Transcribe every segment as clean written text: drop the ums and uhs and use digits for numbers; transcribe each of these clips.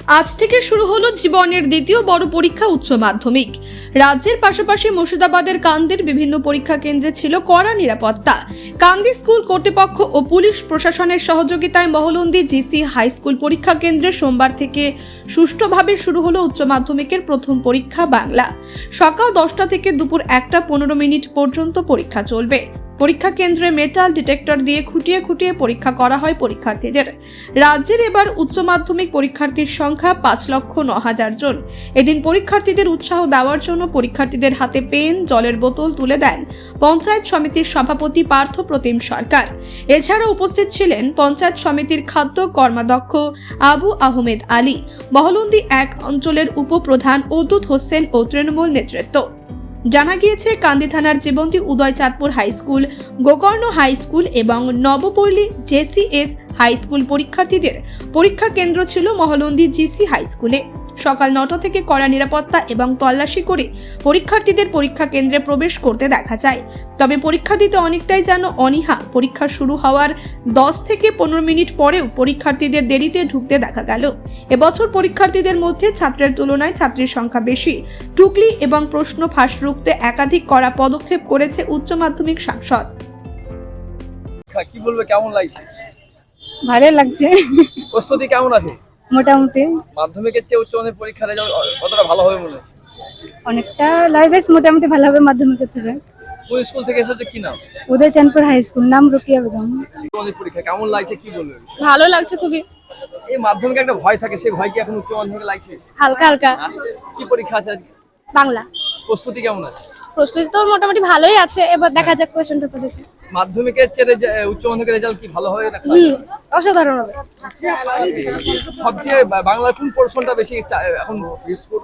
আজ থেকে শুরু হলো জীবনের দ্বিতীয় বড় পরীক্ষা উচ্চ মাধ্যমিক। রাজ্যের পাশাপাশি মুর্শিদাবাদের কান্দির বিভিন্ন পরীক্ষা কেন্দ্রে ছিল কড়া নিরাপত্তা। কান্দি স্কুল কর্তৃপক্ষ ও পুলিশ প্রশাসনের সহযোগিতায় মহলন্দি জিসি হাই স্কুল পরীক্ষা কেন্দ্রে সোমবার থেকে সুষ্ঠুভাবে শুরু হলো উচ্চ মাধ্যমিকের প্রথম পরীক্ষা বাংলা। সকাল 10টা থেকে দুপুর 1:15 পর্যন্ত পরীক্ষা চলবে। পরীক্ষা কেন্দ্রে মেটাল ডিটেক্টর দিয়ে খুঁটিয়ে খুঁটিয়ে পরীক্ষা করা হয় পরীক্ষার্থীদের। রাজ্যের এবার উচ্চ মাধ্যমিক পরীক্ষার্থীর সংখ্যা 5,09,000 জন। এদিন পরীক্ষার্থীদের উৎসাহ দেওয়ার জন্য পরীক্ষার্থীদের হাতে পেন, জলের বোতল তুলে দেন পঞ্চায়েত সমিতির সভাপতি পার্থ প্রতিম সরকার। এছাড়া উপস্থিত ছিলেন পঞ্চায়েত সমিতির খাদ্য কর্মাধ্যক্ষ আবু আহমেদ আলী, মহলন্দি 1 অঞ্চলের উপপ্রধান অদ্দুত হোসেন ও তৃণমূল নেতৃত্ব। জানা গিয়েছে, কান্দি থানার Jibanti Udaychandpur high school, Gokarna high school এবং নবপল্লী জেসিএস হাই স্কুল পরীক্ষার্থীদের পরীক্ষা কেন্দ্র ছিল মহলন্দি জিসি হাই স্কুলে। সকাল 9টা থেকে কড়া নিরাপত্তা এবং তল্লাশি করে পরীক্ষার্থীদের পরীক্ষা কেন্দ্রে প্রবেশ করতে দেখা যায়। তবে পরীক্ষা দিতে অনেকটাই যেন অনীহা। পরীক্ষা শুরু হওয়ার 10 থেকে 15 মিনিট পরেও পরীক্ষার্থীদের দেরিতে ঢুকতে দেখা গেল। এবছর পরীক্ষার্থীদের মধ্যে ছাত্রের তুলনায় ছাত্রীর সংখ্যা বেশি। টুকলি এবং প্রশ্ন ফাঁস রুখতে একাধিক কড়া পদক্ষেপ করেছে উচ্চ মাধ্যমিক সংসদ। কি বলবে, কেমন লাগছে? ভালো লাগছে। প্রস্তুতি কেমন আছে? মোটামুটি মাধ্যমিকের চেয়ে উচ্চ মাধ্যমিক পরীক্ষা রেজাল্ট কতটা ভালো হবে মনে হচ্ছে? অনেকটা বেশ মোটামুটি ভালো হবে মাধ্যমিকের থেকে। কোন স্কুল থেকে এসেছে, কি নাম? উদয়চাঁদপুর হাই স্কুল, নাম রুকিয়া বেগম। মাধ্যমিক পরীক্ষা কেমন লাগছে, কি বলবে? ভালো লাগছে খুবই। এই মাধ্যমিকে একটা ভয় থাকে, সেই ভয় কি এখন উচ্চ মাধ্যমিকে লাগছে? হালকা হালকা। কি পরীক্ষা আছে আজকে? বাংলা। প্রস্তুতি কেমন আছে? প্রস্তুতি তো মোটামুটি ভালোই আছে, এবার দেখা যাক কোশ্চেন পেপার দেখে। মাধ্যমিকের চেয়ে উচ্চ মাধ্যমিকের রেজাল্ট কি ভালো হবে না? অসাধারণ হবে। সবচেয়ে বাংলার কোন পোরশনটা বেশি এখন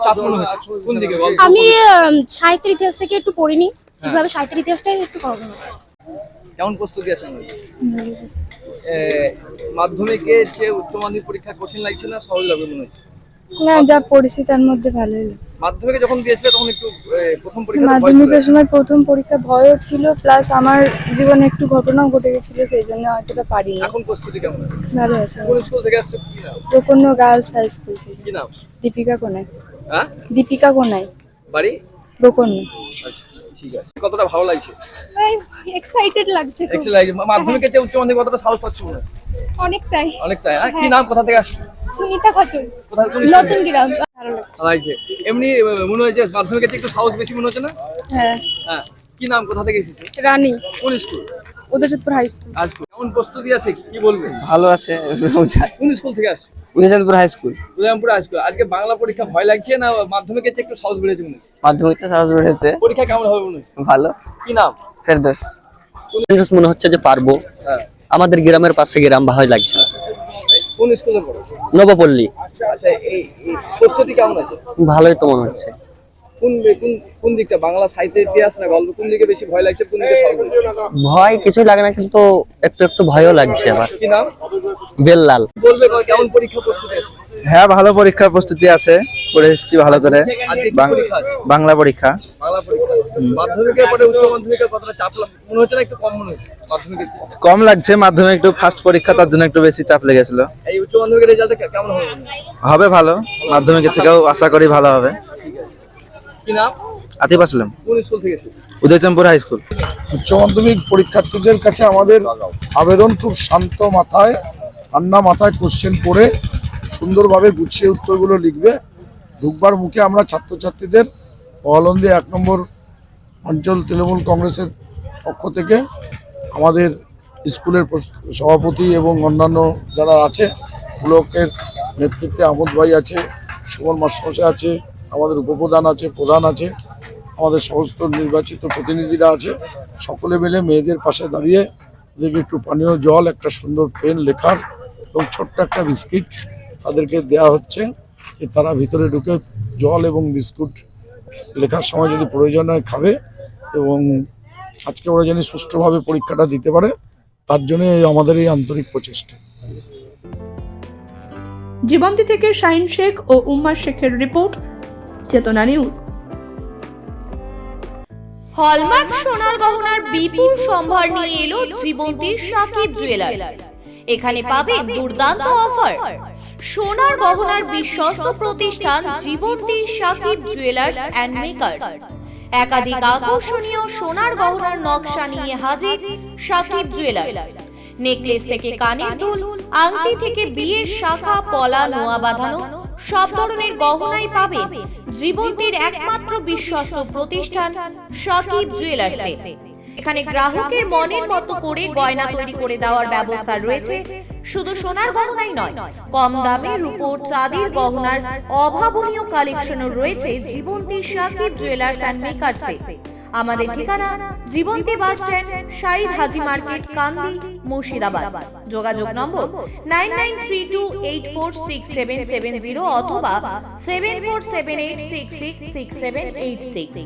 চাপ মনে হচ্ছে? কোন দিকে বল? আমি সাহিত্যের ইতিহাস থেকে একটু পড়িনি, কিভাবে সাহিত্যের ইতিহাসটাই একটু কম হচ্ছে। কেমন প্রস্তুতি আছেন? মাধ্যমিকের চেয়ে উচ্চ মাধ্যমিক পরীক্ষা কঠিন লাগছে না সহজ লাগবে মনে হচ্ছে? না, যা পড়েছি তার মধ্যে ভালোই লাগছে। মাধ্যমিকে যখন দিয়েছিলে তখন একটু প্রথম পরীক্ষা মাধ্যমিকের সময় প্রথম পরীক্ষা ভয়ও ছিল, প্লাস আমার জীবনে একটু ঘটনাও ঘটে গেছিল, সেই জন্য হয়তোটা পারিনি। এখন প্রস্তুতি কেমন আছে? ভালো আছে। কোন স্কুল থেকে আসছে, কি নাম? গোকর্ণ গার্লস হাই স্কুল থেকে। কি নাম? দীপিকা কোনাই। হ্যাঁ, দীপিকা কোনাই, বাড়ি গোকর্ণ। আচ্ছা, ঠিক আছে। কতটা ভালো লাগছে? এক্সাইটেড লাগছে খুব। এক্সেল লাগছে। মাধ্যমিকের চেয়ে উচ্চ মাধ্যমিক কতটা সাহস পাচ্ছ মনে হচ্ছে? অনেকটাই। অনেকটাই। কি নাম, কোথা থেকে আসছে? সুনিতা খাতুন, কোথা কোন নতুন গ্রাম। ভালো লাগছে। লাগছে। এমনি মনে হয়েছে মাধ্যমিকের চেয়ে একটু সাহস বেশি মনে হচ্ছে না? হ্যাঁ। হ্যাঁ, কি নাম, কোথা থেকে এসেছে? রানী, কোন স্কুল? Udaychandpur high school. আজ কেমন প্রস্তুতি আছে, কি বলবে? ভালো আছে। কোন স্কুল থেকে আসছে? Udaychandpur high school. Udaypur high school. আজকে বাংলা পরীক্ষা ভয় লাগছে না মাধ্যমিকের চেয়ে একটু সাহস বেড়েছে মনে হচ্ছে? মাধ্যমিকটা সাহস বেড়েছে। পরীক্ষা কেমন হবে মনে হচ্ছে? ভালো। কি নাম? ফেরদৌস। মনে হচ্ছে যে পারবো। হ্যাঁ। আমাদের গ্রামের পাশে গ্রাম, ভালো লাগছে। কোন স্কুলে পড়ো? নবপল্লী। আচ্ছা, এই প্রস্তুতি কেমন আছে? ভালোই তো মনে হচ্ছে। কোন কোন কোন দিকটা, বাংলা সাহিত্য ইতিহাস না গল্প, কোন দিকে বেশি ভয় লাগছে, কোন দিকে সাহস বেশি? ভয় কিছু লাগে না, কিন্তু একটু একটু ভয়ও লাগছে আবার। কি নাম? বেল্লাল। বলবে কেমন পরীক্ষা প্রস্তুতি আছে? হ্যাঁ, ভালো পরীক্ষার প্রস্তুতি আছে, করে এসেছি ভালো করে। আজকে কি পরীক্ষা আছে? বাংলা পরীক্ষা। বাংলা পরীক্ষা। মাধ্যমিকের পরে উচ্চ মাধ্যমিকের কতটা চাপ মনে হচ্ছে না, একটু কম মনে হচ্ছে মাধ্যমিকের চেয়ে? কম লাগছে, মাধ্যমিক একটু ফার্স্ট পরীক্ষা, তার জন্য একটু বেশি চাপ লেগেছিল। এই উচ্চ মাধ্যমিকের রেজাল্ট কেমন হবে? হবে ভালো, মাধ্যমিকের থেকেও আশা করি ভালো হবে। কি নাম? আতিফ আসলাম। কোন স্কুল থেকে এসেছে? Udaychandpur high school. উচ্চ মাধ্যমিক পরীক্ষার্থীদের কাছে আমাদের আবেদন, খুব শান্ত মাথায়, ঠান্ডা মাথায় কোশ্চেন পড়ে সুন্দরভাবে গুছিয়ে উত্তরগুলো লিখবে। ঢুকবার মুখে আমরা ছাত্রছাত্রীদের মহলন্দি 1 নম্বর অঞ্চল তৃণমূল কংগ্রেসের পক্ষ থেকে আমাদের স্কুলের সভাপতি এবং অন্যান্য যারা আছে, ব্লকের নেতৃত্বে আমোদ ভাই আছে, সুমন মাস্টারমশাই আছে, আমাদের উপপ্রধান আছে, প্রধান আছে, আমাদের সমস্ত নির্বাচিত প্রতিনিধিরা আছে, সকলে মিলে মেয়েদের পাশে দাঁড়িয়ে ওদেরকে একটু পানীয় জল, একটা সুন্দর পেন লেখার এবং ছোট্ট একটা বিস্কিট তাদেরকে দেয়া হচ্ছে, যে তারা ভিতরে ঢুকে জল এবং বিস্কুট লেখার সময় যদি প্রয়োজন হয় খাবে, এবং আজকে ওরা যেন সুষ্ঠুভাবে পরীক্ষাটা দিতে পারে, তার জন্য আমাদের এই আন্তরিক প্রচেষ্টা। জীবন্তী থেকে শাহিন শেখ ও উম্মার শেখের রিপোর্ট, চেতনা নিউজ। হলমার্ক সোনার গহনার বিপুল সম্ভার নিয়ে এলো জীবন্তী সাকিব জুয়েলার্স। এখানে পাবেন দুর্দান্ত অফার। সোনার গহনার বিশ্বস্ত প্রতিষ্ঠান Jibanti Sakib jewellers and makers. একাধিক আকর্ষণীয় সোনার গহনার নকশা নিয়ে হাজির সাকিব জুয়েলার্স। নেকলেস থেকে কানের দুল, আংটি থেকে বিয়ের শাখা, পলা, নোয়া বাঁধানো সব ধরনের গহনাই পাবেন জীবন্তীর একমাত্র বিশ্বস্ত প্রতিষ্ঠান সাকিব জুয়েলার্সে। এখানে গ্রাহকের মনের মতো করে গয়না তৈরি করে দেওয়ার ব্যবস্থা রয়েছে। শুধু সোনার গহনাই নয়, কম দামে রূপোর, চাঁদির গহনার অভাবনীয় কালেকশনও রয়েছে জীবন্তী সাকিব জুয়েলার্স অ্যান্ড মেকার্সে। আমাদের ঠিকানা জীবন্তী বাস স্ট্যান্ড, শাহিদ হাজি মার্কেট, কান্দি, মুর্শিদাবাদ। যোগাযোগ নম্বর 9932846770 অথবা 7478666786।